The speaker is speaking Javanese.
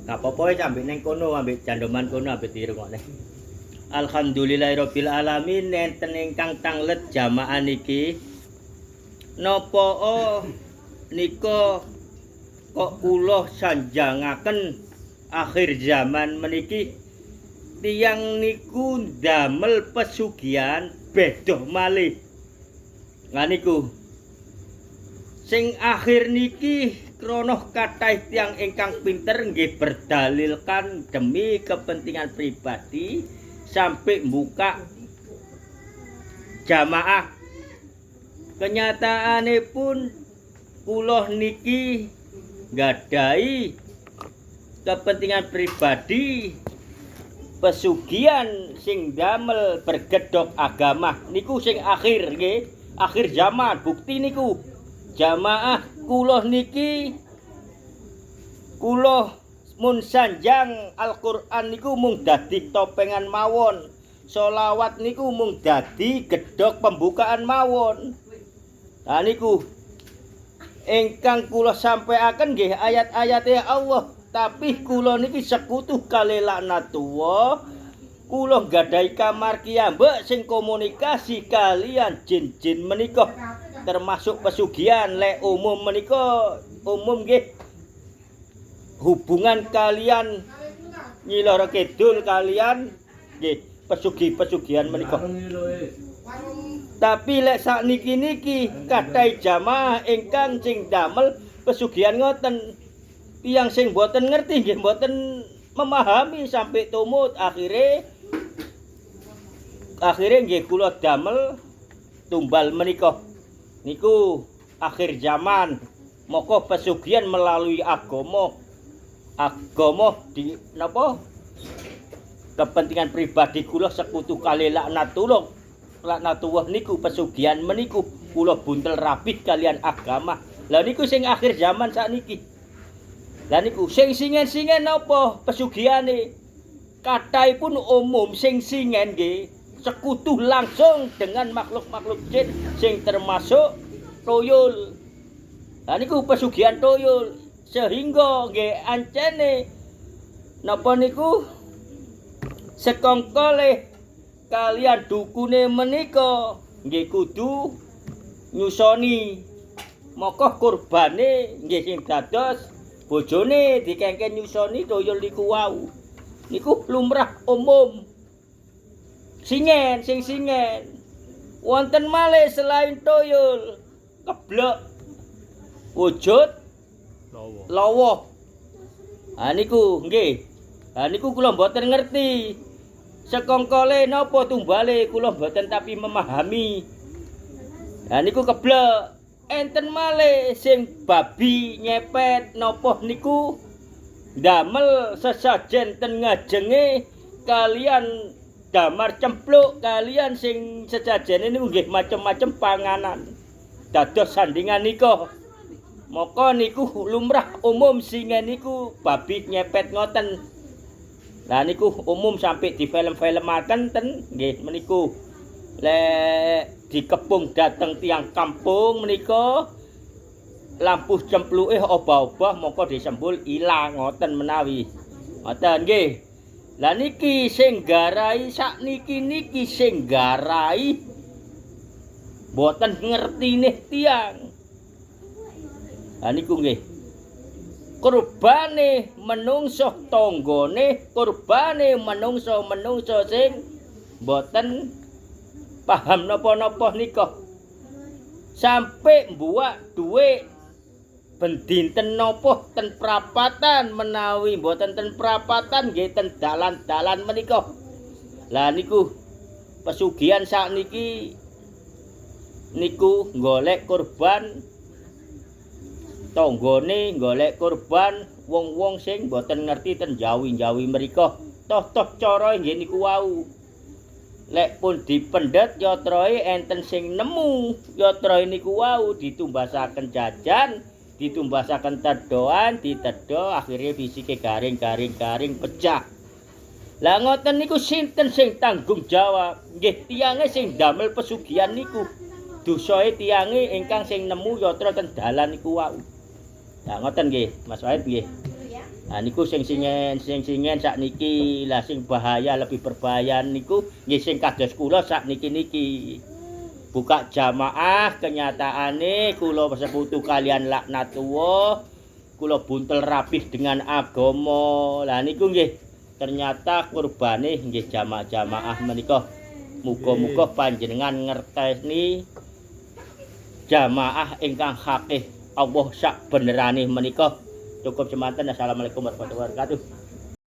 Gak apa-apa wis ambek ning kono, ambek jandoman kono ambek dirungokne. Alhamdulillahirabbil alamin enten ingkang tanglet jamaah niki. Napa nika kok kula sanjangaken akhir zaman meniki tiyang niku ndamel pesugihan beda malih. Lah niku sing akhir niki krana kathah tiyang ingkang pinter nggih berdalilkan demi kepentingan pribadi sampai buka jamaah. Kenyataanipun kula niki nggadahi kepentingan pribadi pesugihan sing damel bergedhok agama niku sing akhir nggih, akhir zaman. Bukti niku jamaah kula niki kula mun sanjang Al-Qur'an niku mung dadi topengan mawon. Sholawat niku mung dadi gedhok pembukaan mawon. Nah niku ingkang kula sampaiaken nggih ayat-ayate Allah, tapi kula niki sekutu kali laknatullah. Kula nggadahi kamar kiyambek sing komunikasi kalian jin-jin menika termasuk pesugihan lek umum menika umum nggih hubungan kalian Nyi Loro Kidul kalian nggih pesugihan menika. Tapi lek sakniki kathah jamaah ingkang sing damel pesugihan ngoten, tiyang sing boten ngerti nggih boten memahami sampai tumut akhire nggih kula damel tumbal menika. Niku akhir zaman moko pesugihan melalui agama di napa kepentingan pribadi kula sekutu kali laknatullah niku pesugihan meniku kula buntel rapih kalian agama. Lah niku sing akhir zaman sakniki. Lah niku sing singen-singen napa pesugiane kathahipun umum sing singen nggih sekutu langsung dengan makhluk-makhluk jin sing termasuk toyol. Lah niku pesugihan toyol sehingga nggih ancene napa niku sekongkole kalian dukune menika nggih kudu nyusoni moko kurbane nggih sing dados bojone dikengken nyusoni toyol niku wau. Niku lumrah umum. Sing singen. Wonten malih selain toyol, keblek, wujud, lawa. Ha niku nggih. Ha niku kula mboten ngerti. Sekongkole napa tumbale kula mboten tapi memahami. Ha niku keblek. Enten malih sing babi nyepet napa niku damel sesajen ten ngajenge kalian damar cempluk kalian sing sejajene niku nggih macem-macem panganan dados sandingan nika. Maka niku lumrah umum singen niku babi nyepet ngoten. Lah niku umum sampai di film-filmaken ten nggih meniku. Lek dikepung dateng tiang kampung menika lampu cempluke obah-obah maka disembul ilang ngoten menawi. Ngoten nggih. Lah niki sing garai sakniki sing garai mboten ngertine tiyang. Lah niku nggih. Kurbane menungso tanggane, kurbane menungso sing mboten paham napa-napa nika. Sampai mbuak dhuwit ben dinten napa ten prapatan menawi mboten ten prapatan nggih ten dalan-dalan menika. Lah niku pesugihan sakniki niku golek kurban tanggane, golek kurban wong-wong sing mboten ngerti ten Jawi-Jawi mriku. Toh cara nggih niku wau. Lek pun dipendet yatrae enten sing nemu yatrae niku wau ditumbasaken jajan, ditumbasaken tedoan, ditedho akhirnya fisike garing pecah. Lah ngoten niku sinten sing tanggung jawab? Nggih tiyange sing damel pesugihan niku. Dosae tiyange ingkang sing nemu yatra ten dalan niku wau. Lah ngoten nggih, Mas Wahid nggih. Nah niku sing singen sakniki lah sing bahaya lebih berbahaya niku nggih sing kados kula sakniki-niki. Buka jamaah kenyataane kula sekutu kalian laknatullah, kula buntel rapih dengan agama. Lah niku nggih ternyata kurbane nggih jamaah-jamaah menika. Muga-muga panjenengan ngerteni jamaah ingkang hakih Allah sak benerane menika. Cukup semanten. Assalamualaikum warahmatullahi wabarakatuh.